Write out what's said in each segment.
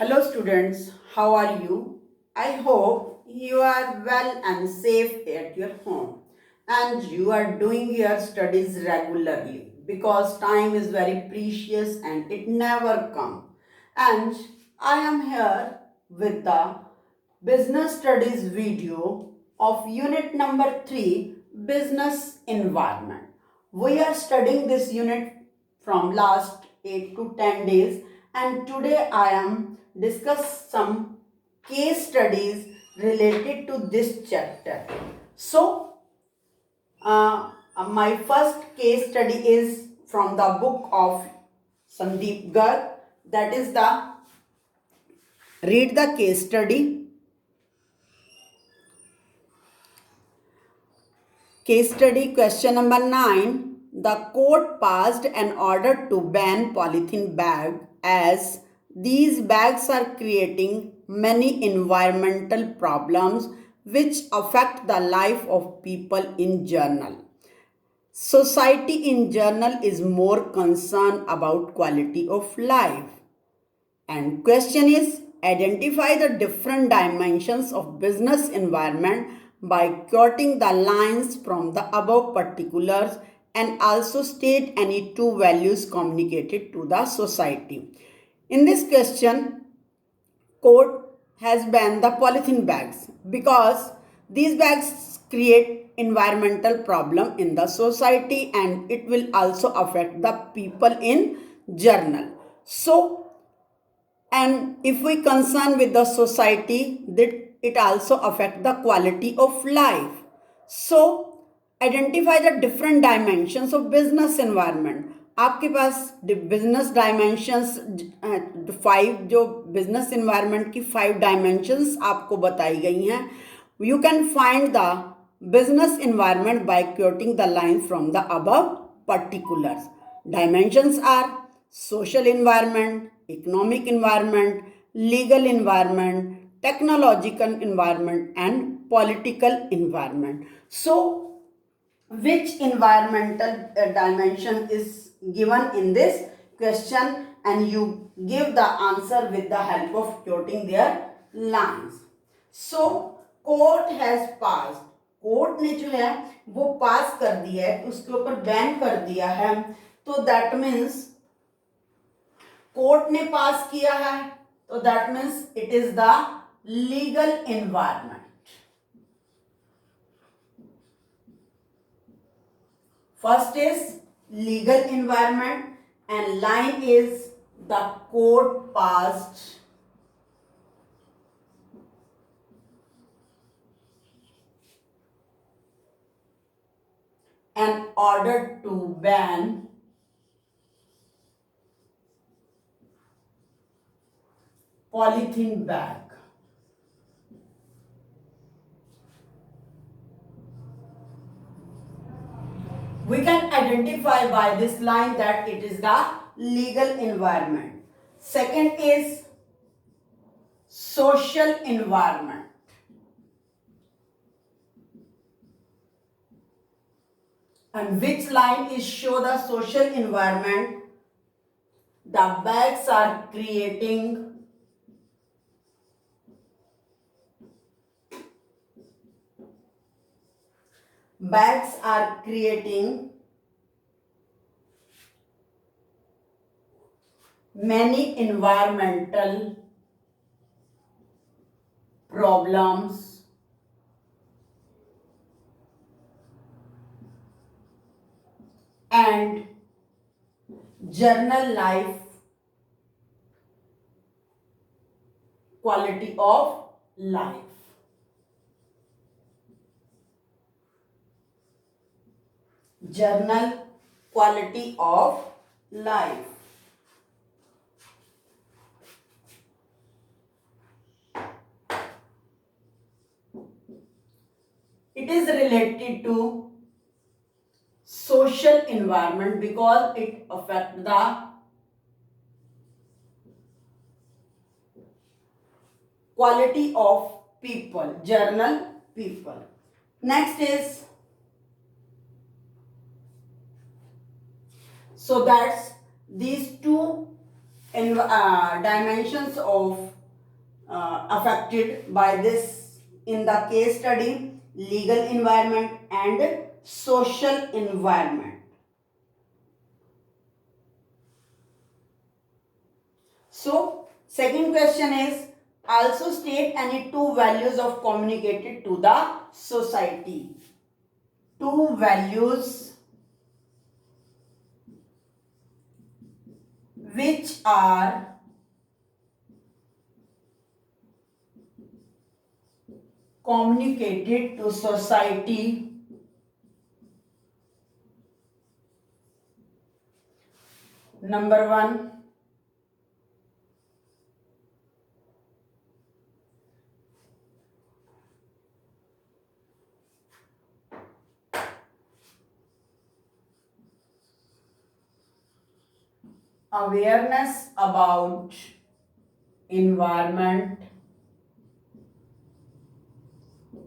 Hello students, how are you? I hope you are well and safe at your home and you are doing your studies regularly because time is very precious and it never comes. And I am here with the business studies video of unit number 3, business environment. We are studying this unit from last 8 to 10 days and today I am discuss some case studies related to this chapter. So my first case study is from the book of Sandeep Garg, that is the read the case study. Case study question number 9. The court passed an order to ban polythene bag as these bags are creating many environmental problems which affect the life of people in general. Society in general is more concerned about quality of life. And question is, identify the different dimensions of business environment by quoting the lines from the above particulars and also state any two values communicated to the society. In this question, court has banned the polythene bags because these bags create environmental problem in the society and it will also affect the people in general. So and if we concern with the society, that it also affect the quality of life. So identify the different dimensions of business environment. आपके पास business dimensions 5 जो business environment की 5 dimensions आपको बताई गई हैं. You can find the business environment by quoting the lines from the above particulars. Dimensions are social environment, economic environment, legal environment, technological environment, and political environment. So, which environmental dimension is given in this question, and you give the answer with the help of quoting their lines. So, court has pass, court ने जो है वो पास कर दिया है, उसके ऊपर ban कर दिया है, तो दैट मीन्स कोर्ट ने पास किया है, तो that means it is the legal environment. First is legal environment and line is the court passed an order to ban polythene bag. We can identify by this line that it is the legal environment. Second is social environment. And which line is show the social environment? The bags are creating many environmental problems and general life quality of life. General quality of life. It is related to social environment because it affects the quality of people, general people. Next is, so that's these two dimensions of affected by this in the case study: legal environment and social environment. So second question is, also state any two values of communicated to the society. Two values which are communicated to society. Number one, awareness about environment,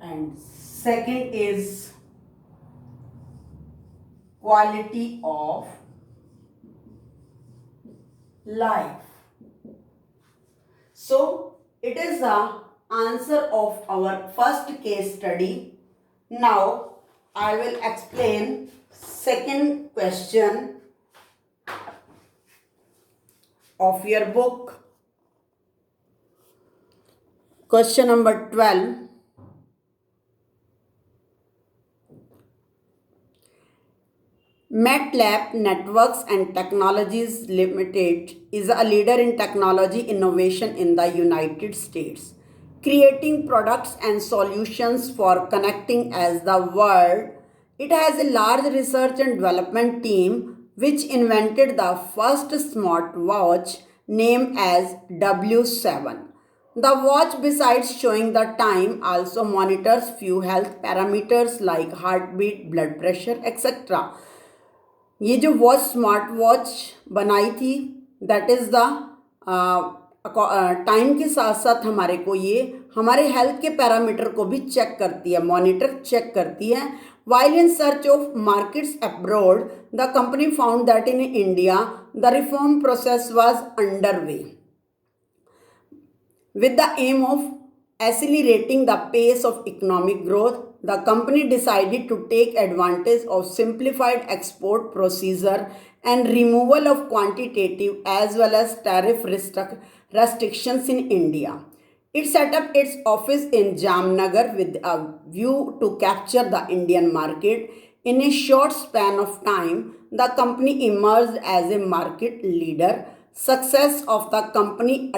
and second is quality of life. So it is the answer of our first case study. Now I will explain second question of your book. Question number 12. MATLAB Networks and Technologies Limited is a leader in technology innovation in the United States, creating products and solutions for connecting as the world. It has a large research and development team which invented the first smartwatch named as W7. The watch, besides showing the time, also monitors few health parameters like heartbeat, blood pressure, etc. ये जो watch smart watch बनाई थी, that is the time के साथ साथ हमारे को ये हमारे हेल्थ के पैरामीटर को भी चेक करती है, मॉनिटर चेक करती है. While in search of markets abroad, the company found that in India the reform process was under way. With the aim of accelerating the pace of economic growth, the company decided to take advantage of simplified export procedure and removal of quantitative as well as tariff restrictions in India. It set up its office in Jamnagar with a view to capture the Indian market. In a short span of time, the company emerged as a market leader. Success of the company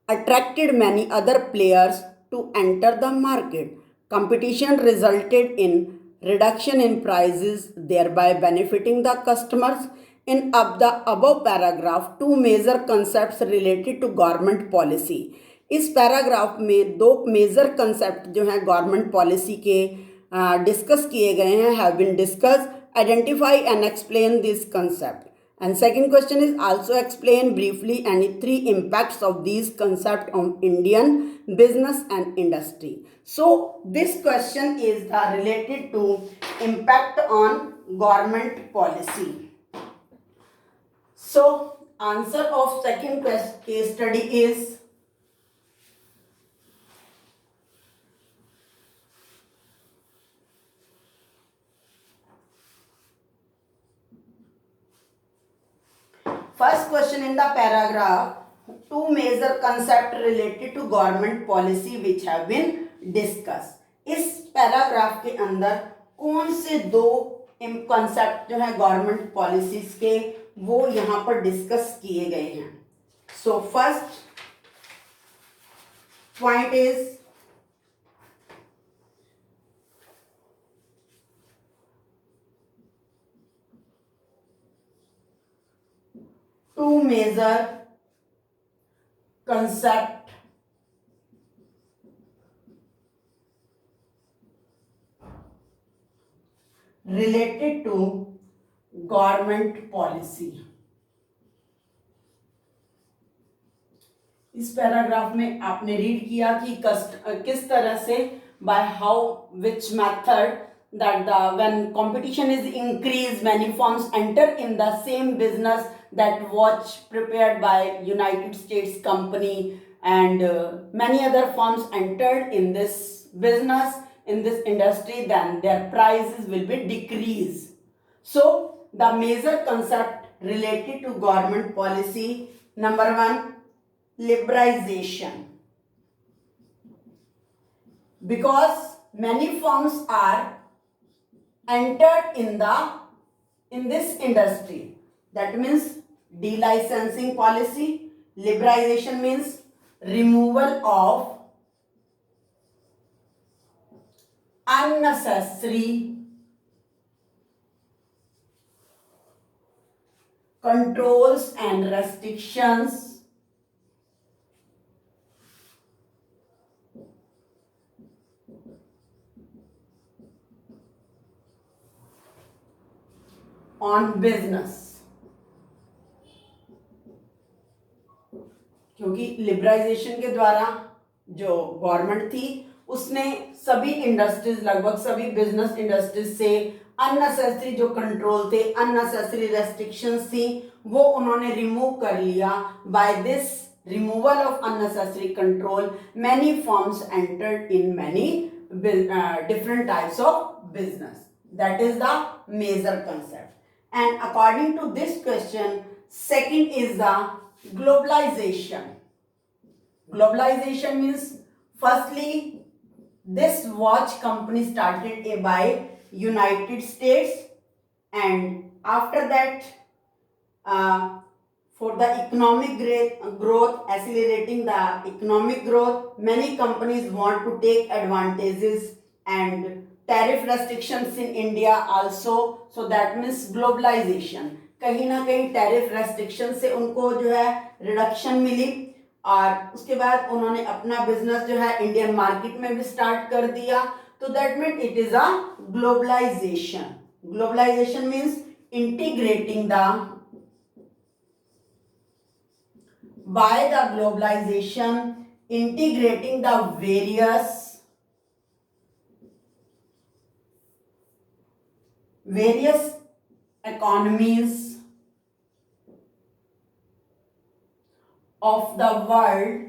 attracted many other players to enter the market. Competition resulted in reduction in prices, thereby benefiting the customers. In the above paragraph, two major concepts related to government policy. इस paragraph में दो major concept जो हैं government policy के discuss किए गए हैं, have been discuss. Identify and explain this concept. And second question is, also explain briefly any three impacts of these concepts on Indian business and industry. So this question is related to impact on government policy. So answer of second case study is first question in the paragraph, two major concepts related to government policy which have been discussed. इस paragraph के अंदर कौन से दो concept जो है government policies के वो यहाँ पर डिस्कस किए गए हैं. So first point is two major concept related to government policy. इस पैराग्राफ में आपने रीड किया कि किस तरह से by how which method that when competition is increased, many firms enter in the same business, that watch prepared by United States company, and many other firms entered in this business, in this industry, then their prices will be decreased. So the major concept related to government policy, number one, liberalization. Because many firms are entered in this industry, that means delicensing policy. Liberalization means removal of unnecessary controls and restrictions on business. क्योंकि liberalisation के द्वारा जो government थी उसने सभी industries, लगभग सभी business industries से अननेसेसरी जो कंट्रोल थे, अननेसेसरी रेस्ट्रिक्शंस थी, वो उन्होंने रिमूव कर लिया. By this removal of unnecessary control many firms entered in many different types of business. That is the major concept. And according to this question, second is the globalization. Globalization means, firstly, this watch company started by United States, and after that, for the economic growth, accelerating the economic growth, many companies want to take advantages and tariff restrictions in India also. So that means globalization. कहीं ना कहीं tariff restriction से उनको जो है reduction मिली, और उसके बाद उन्होंने अपना बिजनेस जो है इंडियन मार्केट में भी स्टार्ट कर दिया. तो that mean it is a globalization. Globalization means integrating the by the globalization, integrating the various economies of the world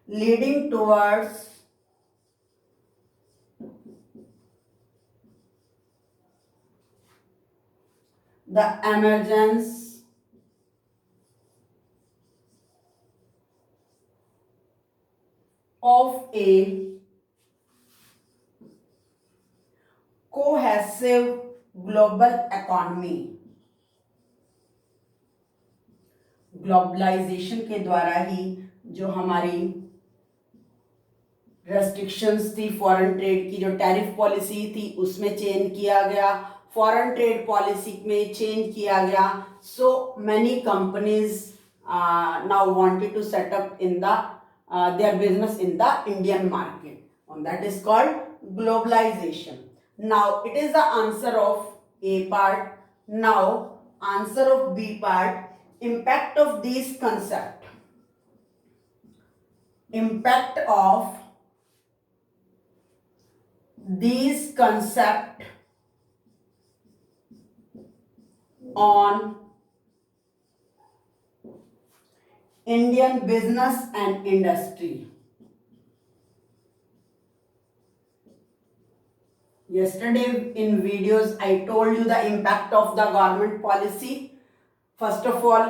leading towards the emergence of a cohesive global economy. Globalization के द्वारा ही जो हमारी restrictions थी, foreign trade की जो tariff policy थी उसमें change किया गया, फॉरेन ट्रेड पॉलिसी में चेंज किया गया. So many companies now wanted to set up in the their business in the Indian market, and that is called globalization. Now it is the answer of A part. Now answer of B part, impact of these concept. Impact of these concept on Indian business and industry. Yesterday in videos I told you the impact of the government policy. First of all,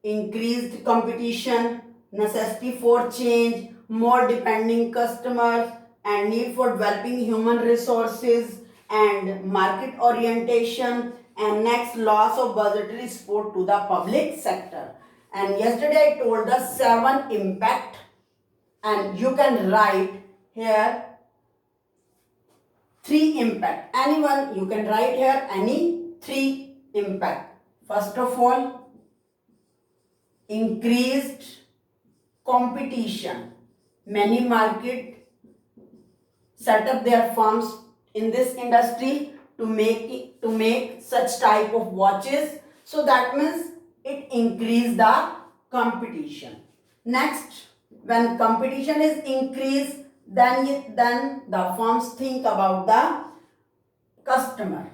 increased competition, necessity for change, more depending customers, and need for developing human resources and market orientation, and next, loss of budgetary support to the public sector. And yesterday I told the 7 impact, and you can write here 3 impact. Anyone you can write here any 3 impact. First of all, increased competition. Many market set up their firms in this industry to make such type of watches. So that means it increase the competition. Next, when competition is increased, then the firms think about the customer.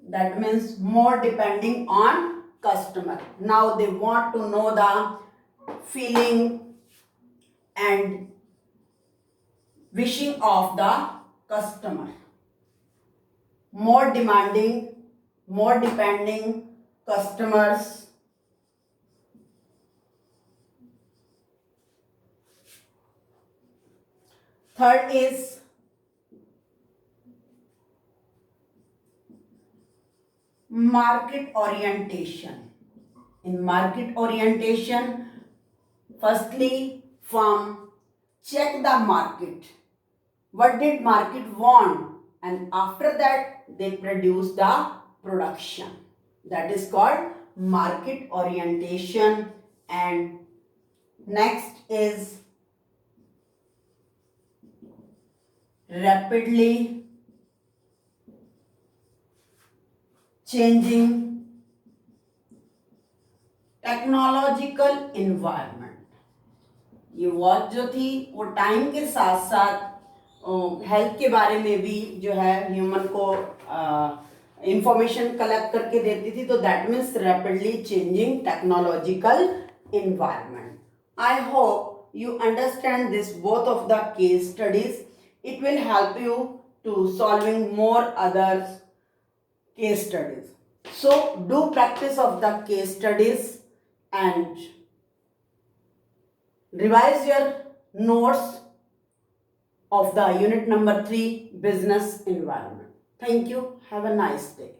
That means more depending on customer. Now they want to know the feeling and wishing of the customer. More demanding, more depending customers. Third is market orientation. In market orientation, firstly, firm check the market. What did market want? And after that, they produce the production. That is called market orientation. And next is rapidly changing technological environment. ये watch जो थी वो time के साथ साथ health के बारे में भी जो है ह्यूमन को इंफॉर्मेशन कलेक्ट करके देती थी. तो that means rapidly changing technological environment. I hope you understand this both of the case studies. It will help you to solving more other case studies. So do practice of the case studies and revise your notes of the unit number 3 business environment. Thank you. Have a nice day.